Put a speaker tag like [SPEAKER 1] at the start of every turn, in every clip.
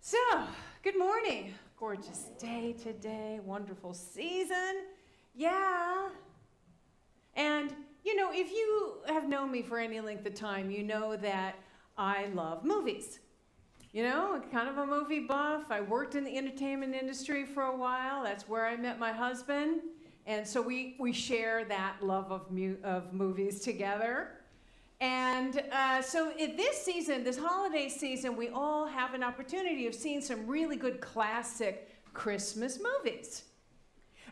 [SPEAKER 1] So, good morning. Gorgeous day today, wonderful season. Yeah. And, if you have known me for any length of time, you know that I love movies. Kind of a movie buff. I worked in the entertainment industry for a while. That's where I met my husband. And so we share that love of movies together. And so in this season, this holiday season, we all have an opportunity of seeing some really good classic Christmas movies.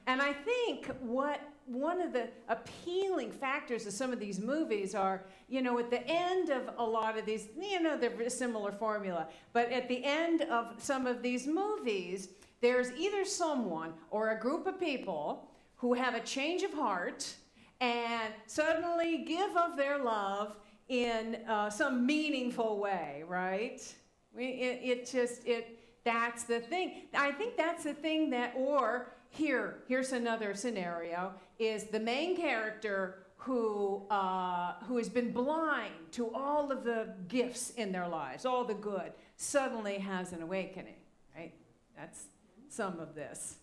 [SPEAKER 1] And I think one of the appealing factors of some of these movies are, at the end of a lot of these, they're a similar formula, but at the end of some of these movies, there's either someone or a group of people who have a change of heart and suddenly give of their love in some meaningful way, right? That's the thing. I think that's the thing here's another scenario, is the main character who has been blind to all of the gifts in their lives, all the good, suddenly has an awakening, right? That's some of this.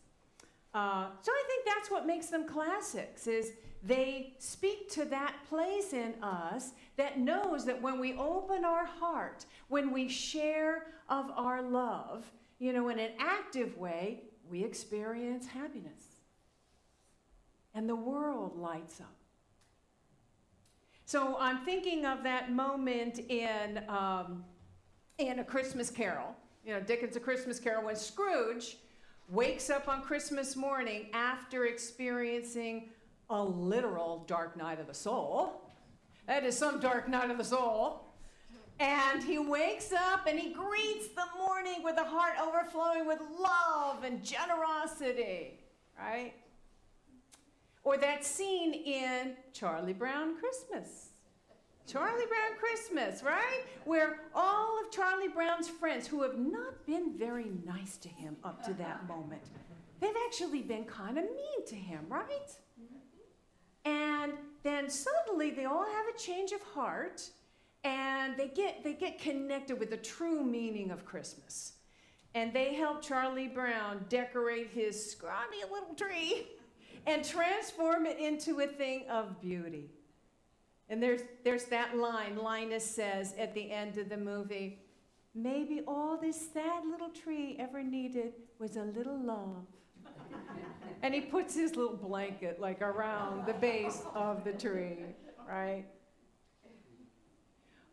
[SPEAKER 1] So I think that's what makes them classics, is they speak to that place in us that knows that when we open our heart, when we share of our love, in an active way, we experience happiness. And the world lights up. So I'm thinking of that moment in A Christmas Carol, Dickens' A Christmas Carol, when Scrooge wakes up on Christmas morning after experiencing a literal dark night of the soul. That is some dark night of the soul. And he wakes up and he greets the morning with a heart overflowing with love and generosity, right? Or that scene in Charlie Brown Christmas. Charlie Brown Christmas, right? Where all of Charlie Brown's friends, who have not been very nice to him up to that moment, they've actually been kind of mean to him, right? And then suddenly they all have a change of heart, and they get connected with the true meaning of Christmas. And they help Charlie Brown decorate his scrawny little tree and transform it into a thing of beauty. And there's that line. Linus says at the end of the movie, maybe all this sad little tree ever needed was a little love. And he puts his little blanket around the base of the tree, right?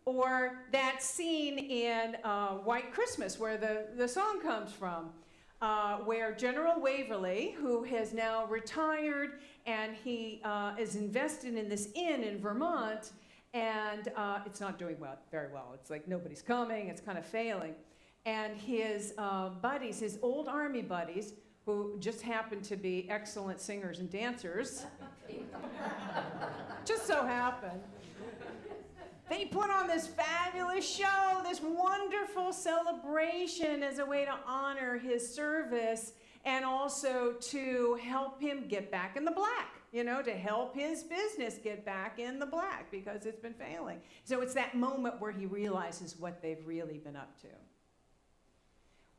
[SPEAKER 1] Or that scene in White Christmas, where the song comes from, where General Waverly, who has now retired, and he is invested in this inn in Vermont, and it's not doing very well. It's like nobody's coming, it's kind of failing. And his buddies, his old army buddies, who just happen to be excellent singers and dancers, just so happen, they put on this fabulous show, this wonderful celebration as a way to honor his service and also to help him get back in the black, to help his business get back in the black because it's been failing. So it's that moment where he realizes what they've really been up to.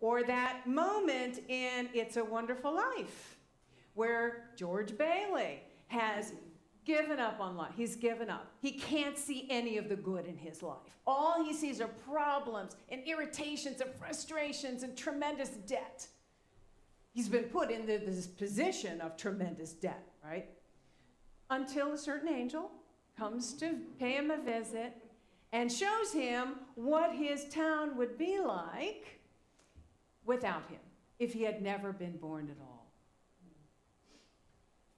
[SPEAKER 1] Or that moment in It's a Wonderful Life, where George Bailey has given up on life. He's given up. He can't see any of the good in his life. All he sees are problems and irritations and frustrations and tremendous debt. He's been put into this position of tremendous debt, right? Until a certain angel comes to pay him a visit and shows him what his town would be like without him, if he had never been born at all.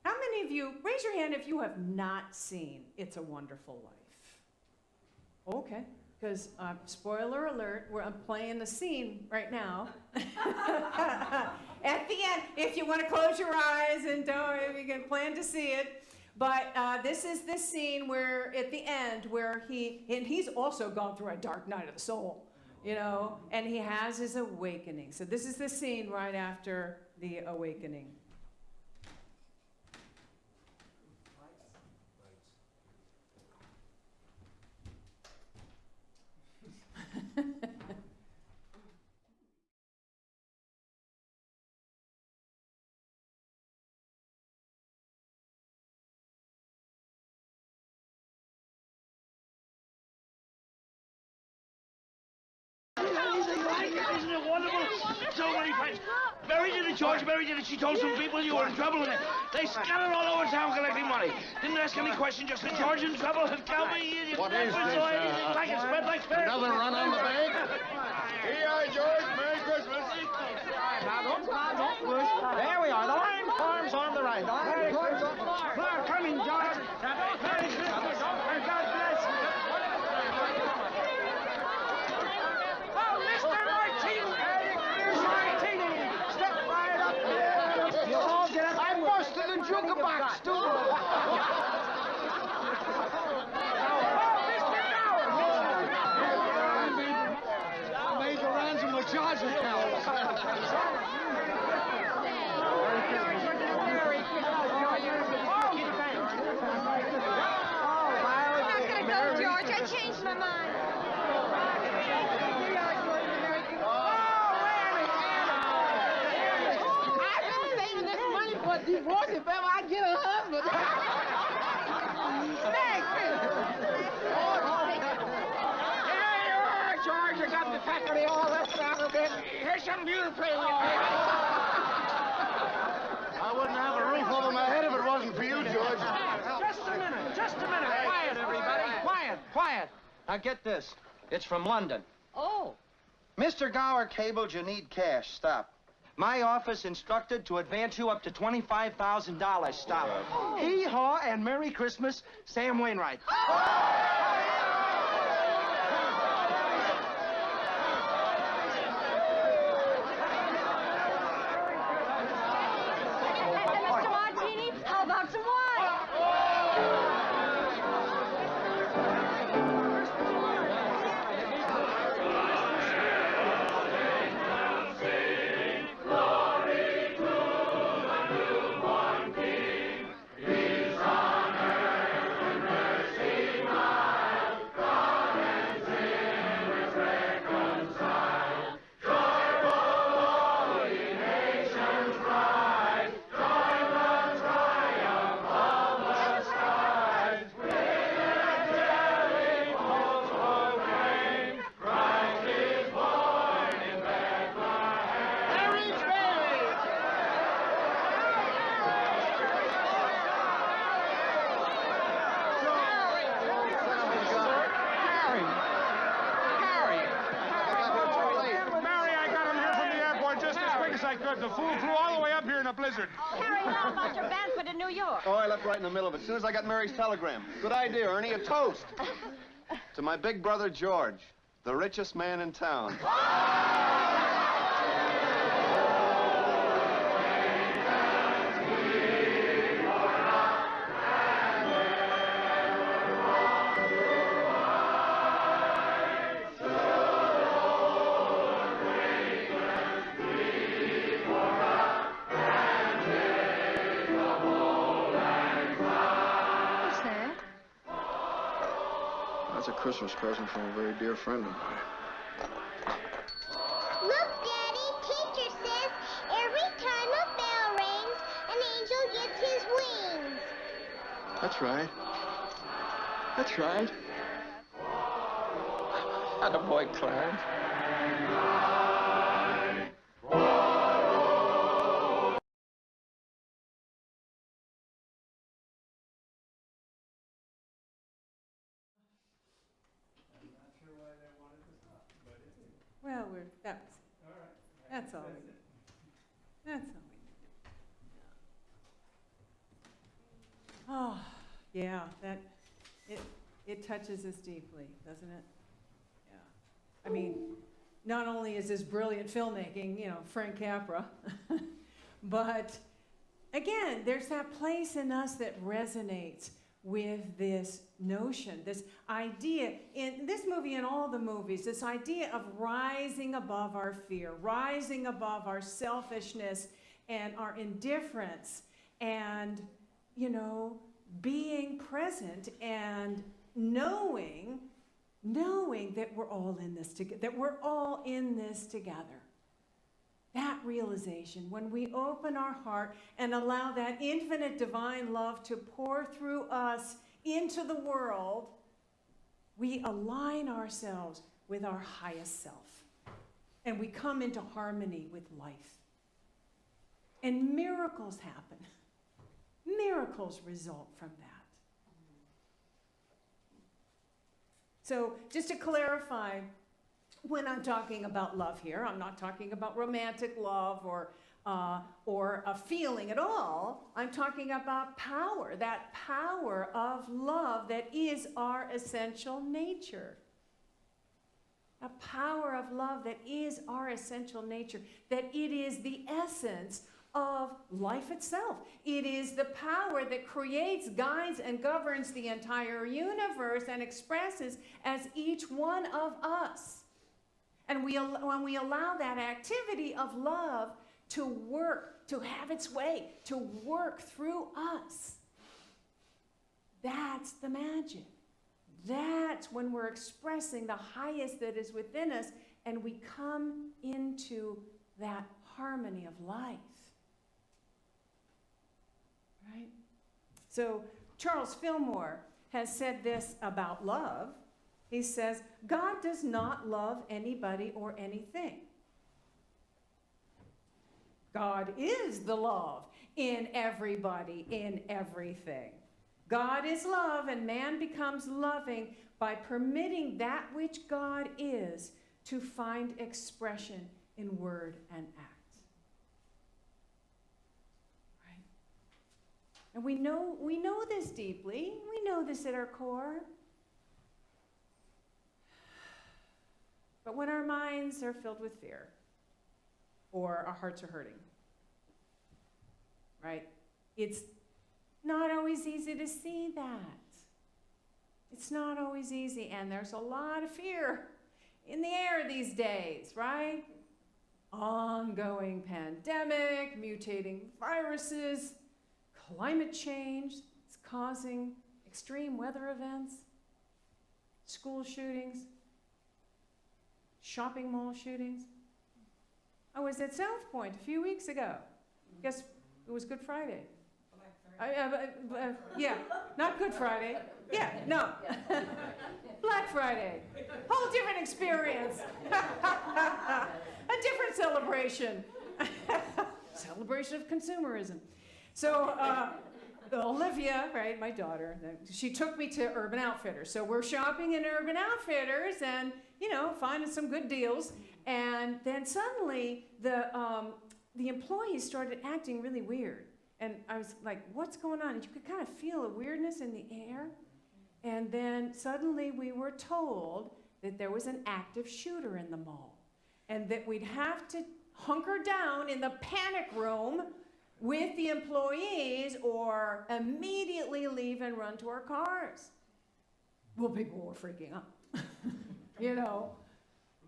[SPEAKER 1] How many of you, raise your hand if you have not seen It's a Wonderful Life? Okay, because spoiler alert, I'm playing the scene right now. At the end, if you want to close your eyes and if you can plan to see it. But this is this scene where, at the end, where he's also gone through a dark night of the soul, and he has his awakening. So this is the scene right after the awakening.
[SPEAKER 2] Isn't it wonderful? So many friends. Mary did it, George. Mary did it. She told some people you were in trouble, and they scattered all over town collecting money. Didn't ask any question, just said, George in trouble. Tell me, you
[SPEAKER 3] What is
[SPEAKER 2] never
[SPEAKER 3] this,
[SPEAKER 2] saw anything like it. Spread like fair.
[SPEAKER 3] Another run on the bank? Here, George. Merry Christmas.
[SPEAKER 4] Now, don't push. There we are. The line forms on the right. The line forms on the right. Come on, coming, George. Merry Christmas. And God bless you. Oh, Mr. Martini. Here's Martini. Step right up here. You all get up. I busted the jukebox, too. Charge account.
[SPEAKER 5] I'm not gonna go, George. I changed my mind.
[SPEAKER 4] I've been saving this money for a divorce if ever I get a husband. Here you are, George. You got the faculty all left out of it. Here's some beautiful for you, baby.
[SPEAKER 3] I wouldn't have a roof over my head if it wasn't for you, George.
[SPEAKER 4] Just a minute. Just a minute. Quiet, everybody. Quiet. Quiet. Now get this. It's from London.
[SPEAKER 5] Oh.
[SPEAKER 4] Mr. Gower cabled you need cash. Stop. My office instructed to advance you up to $25,000. Stop. Hee-haw and Merry Christmas, Sam Wainwright.
[SPEAKER 5] Mr. Martini, how about some wine?
[SPEAKER 6] The fool flew all the way up here in a blizzard.
[SPEAKER 5] Harry, how about your Banford in New York?
[SPEAKER 3] Oh, I left right in the middle of it. As soon as I got Mary's telegram. Good idea, Ernie. A toast. To my big brother, George, the richest man in town. That's a Christmas present from a very dear friend of mine.
[SPEAKER 7] Look, Daddy, teacher says every time a bell rings, an angel gets his wings.
[SPEAKER 3] That's right. That's right.
[SPEAKER 4] Attaboy, Clarence.
[SPEAKER 1] Well, that's all we need. That's all we need. Oh, yeah, it touches us deeply, doesn't it? Yeah. I mean, not only is this brilliant filmmaking, Frank Capra, but again, there's that place in us that resonates with this notion, this idea, in this movie and all the movies, this idea of rising above our fear, rising above our selfishness and our indifference, and, being present and knowing that we're all in this together, That realization, when we open our heart and allow that infinite divine love to pour through us into the world, we align ourselves with our highest self. And we come into harmony with life. And miracles happen. Miracles result from that. So just to clarify, when I'm talking about love here, I'm not talking about romantic love or a feeling at all. I'm talking about power, that power of love that is our essential nature. A power of love that is our essential nature, that it is the essence of life itself. It is the power that creates, guides, and governs the entire universe and expresses as each one of us. And when we allow that activity of love to work, to have its way, to work through us, that's the magic. That's when we're expressing the highest that is within us, and we come into that harmony of life. Right? So Charles Fillmore has said this about love. He says, God does not love anybody or anything. God is the love in everybody, in everything. God is love, and man becomes loving by permitting that which God is to find expression in word and act. Right? And we know this deeply. We know this at our core. But when our minds are filled with fear, or our hearts are hurting, right? It's not always easy to see that. It's not always easy, and there's a lot of fear in the air these days, right? Ongoing pandemic, mutating viruses, climate change, it's causing extreme weather events, school shootings, shopping mall shootings. I was at South Point a few weeks ago. Guess it was Good Friday. Yeah, not Good Friday. Yeah, no. Black Friday. Whole different experience. A different celebration. Celebration of consumerism. So Olivia, right, my daughter, she took me to Urban Outfitters. So we're shopping in Urban Outfitters and, finding some good deals. And then suddenly the employees started acting really weird. And I was like, what's going on? And you could kind of feel a weirdness in the air. And then suddenly we were told that there was an active shooter in the mall. And that we'd have to hunker down in the panic room with the employees or immediately leave and run to our cars. Well, people were freaking out.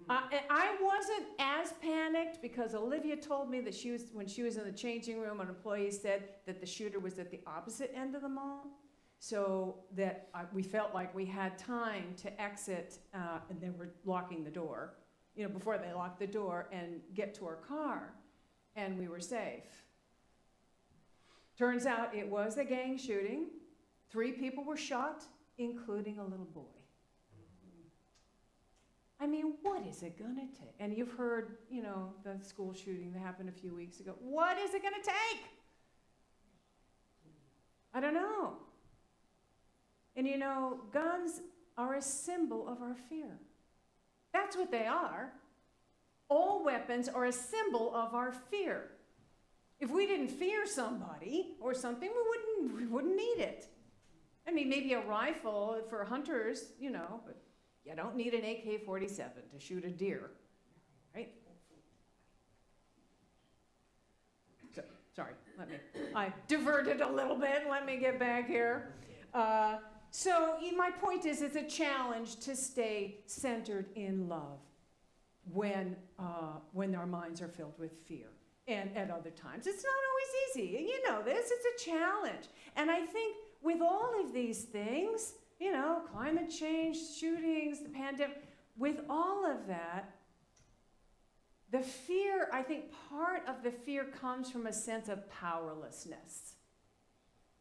[SPEAKER 1] I wasn't as panicked because Olivia told me that when she was in the changing room, an employee said that the shooter was at the opposite end of the mall, so that we felt like we had time to exit, and then we're locking the door, before they locked the door, and get to our car, and we were safe. Turns out it was a gang shooting. 3 people were shot, including a little boy. I mean, what is it going to take? And you've heard, the school shooting that happened a few weeks ago. What is it going to take? I don't know. And guns are a symbol of our fear. That's what they are. All weapons are a symbol of our fear. If we didn't fear somebody or something, we wouldn't need it. I mean, maybe a rifle for hunters, but you don't need an AK-47 to shoot a deer, right? So, sorry, I diverted a little bit. Let me get back here. So my point is, it's a challenge to stay centered in love when our minds are filled with fear. And at other times, it's not always easy. And you know this, it's a challenge. And I think with all of these things, climate change, shootings, the pandemic, with all of that, the fear, I think part of the fear comes from a sense of powerlessness.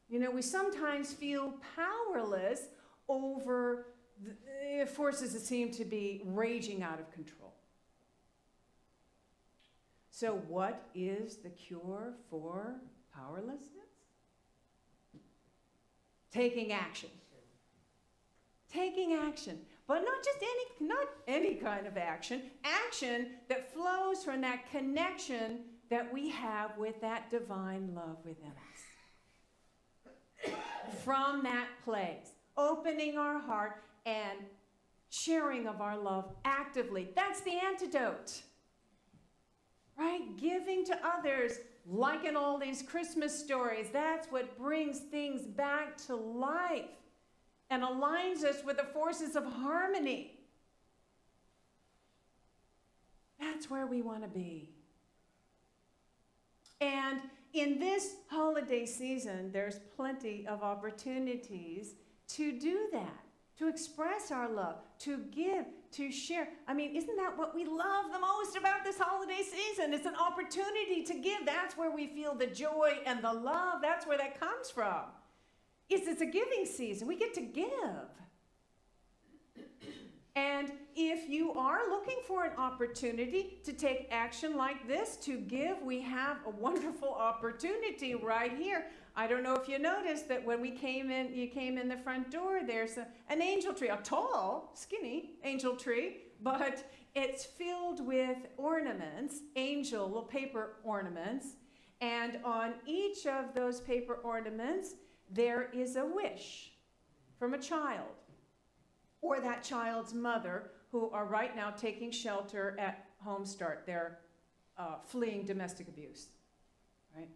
[SPEAKER 1] We sometimes feel powerless over the forces that seem to be raging out of control. So what is the cure for powerlessness? Taking action. Taking action. But not any kind of action. Action that flows from that connection that we have with that divine love within us. From that place, opening our heart and sharing of our love actively. That's the antidote. Right? Giving to others, like in all these Christmas stories, that's what brings things back to life and aligns us with the forces of harmony. That's where we want to be. And in this holiday season, there's plenty of opportunities to do that, to express our love, to give, to share. I mean, isn't that what we love the most about this holiday season? It's an opportunity to give. That's where we feel the joy and the love. That's where that comes from. It's a giving season. We get to give. And if you are looking for an opportunity to take action like this, to give, we have a wonderful opportunity right here. I don't know if you noticed that when you came in the front door, there's an angel tree, a tall, skinny angel tree, but it's filled with ornaments, little paper ornaments, and on each of those paper ornaments, there is a wish from a child or that child's mother, who are right now taking shelter at Home Start. They're fleeing domestic abuse, right?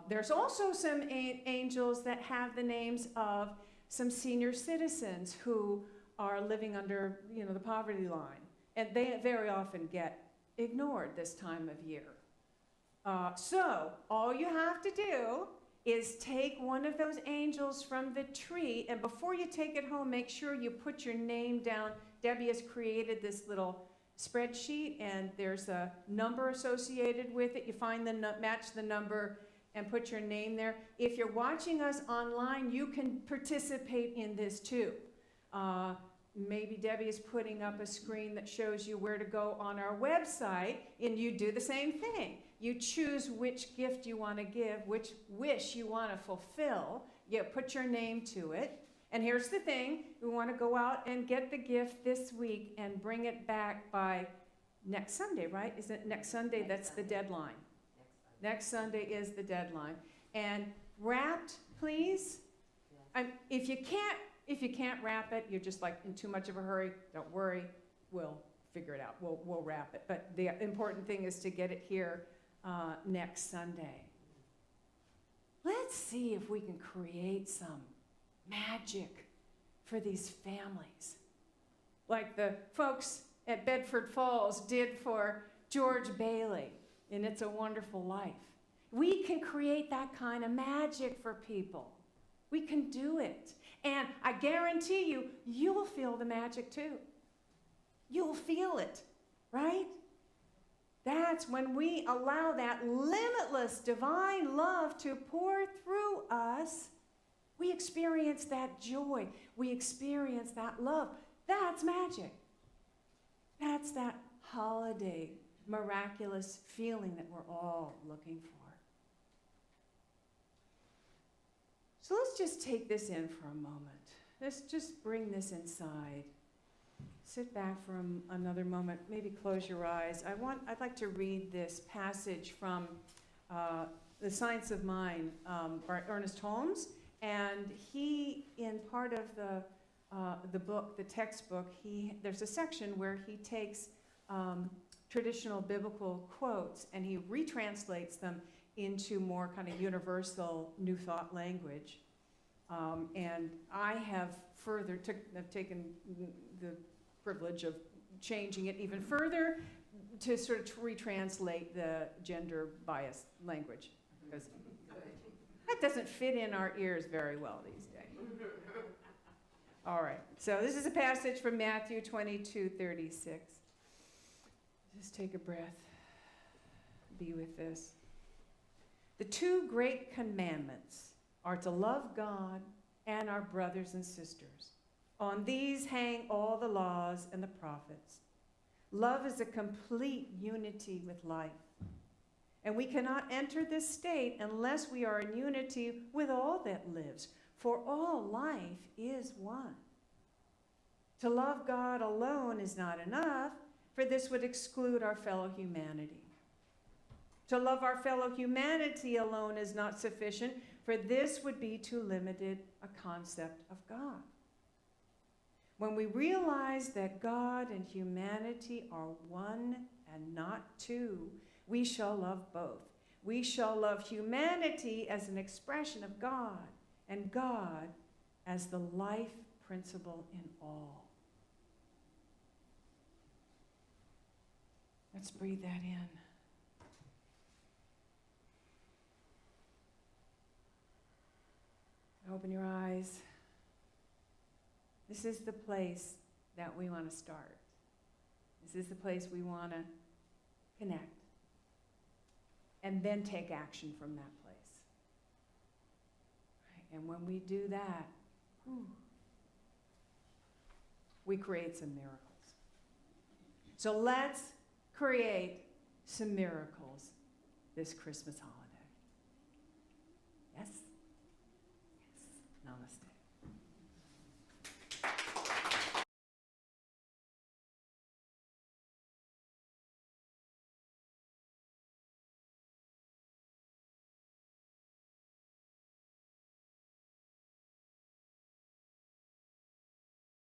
[SPEAKER 1] There's also some angels that have the names of some senior citizens who are living under, the poverty line, and they very often get ignored this time of year. So all you have to do is take one of those angels from the tree, and before you take it home, make sure you put your name down. Debbie has created this little spreadsheet, and there's a number associated with it. You find match the number and put your name there. If you're watching us online, you can participate in this too. Maybe Debbie is putting up a screen that shows you where to go on our website, and you do the same thing. You choose which gift you want to give, which wish you want to fulfill. You put your name to it. And here's the thing. We want to go out and get the gift this week and bring it back by next Sunday, right? Is it next Sunday? That's the deadline. Next Sunday is the deadline. And wrapped, please. If you can't wrap it, you're just like in too much of a hurry, don't worry. We'll figure it out. We'll wrap it. But the important thing is to get it here next Sunday. Let's see if we can create some magic for these families, like the folks at Bedford Falls did for George Bailey in It's a Wonderful Life. We can create that kind of magic for people. We can do it. And I guarantee you, you'll feel the magic too. You'll feel it, right? That's when we allow that limitless divine love to pour through us. We experience that joy. We experience that love. That's magic. That's that holiday, miraculous feeling that we're all looking for. So let's just take this in for a moment. Let's just bring this inside. Sit back for another moment. Maybe close your eyes. I'd like to read this passage from The Science of Mind by Ernest Holmes. And he, in part of the book, the textbook, there's a section where he takes traditional biblical quotes and he retranslates them into more kind of universal New Thought language. And I have taken the privilege of changing it even further to sort of retranslate the gender bias language, because that doesn't fit in our ears very well these days. All right, so this is a passage from Matthew 22:36. Just take a breath. Be with this. The two great commandments are to love God and our brothers and sisters. On these hang all the laws and the prophets. Love is a complete unity with life. And we cannot enter this state unless we are in unity with all that lives, for all life is one. To love God alone is not enough, for this would exclude our fellow humanity. To love our fellow humanity alone is not sufficient, for this would be too limited a concept of God. When we realize that God and humanity are one and not two, we shall love both. We shall love humanity as an expression of God, and God as the life principle in all. Let's breathe that in. Open your eyes. This is the place that we want to start. This is the place we want to connect. And then take action from that place. Right? And when we do that, we create some miracles. So let's create some miracles this Christmas holiday.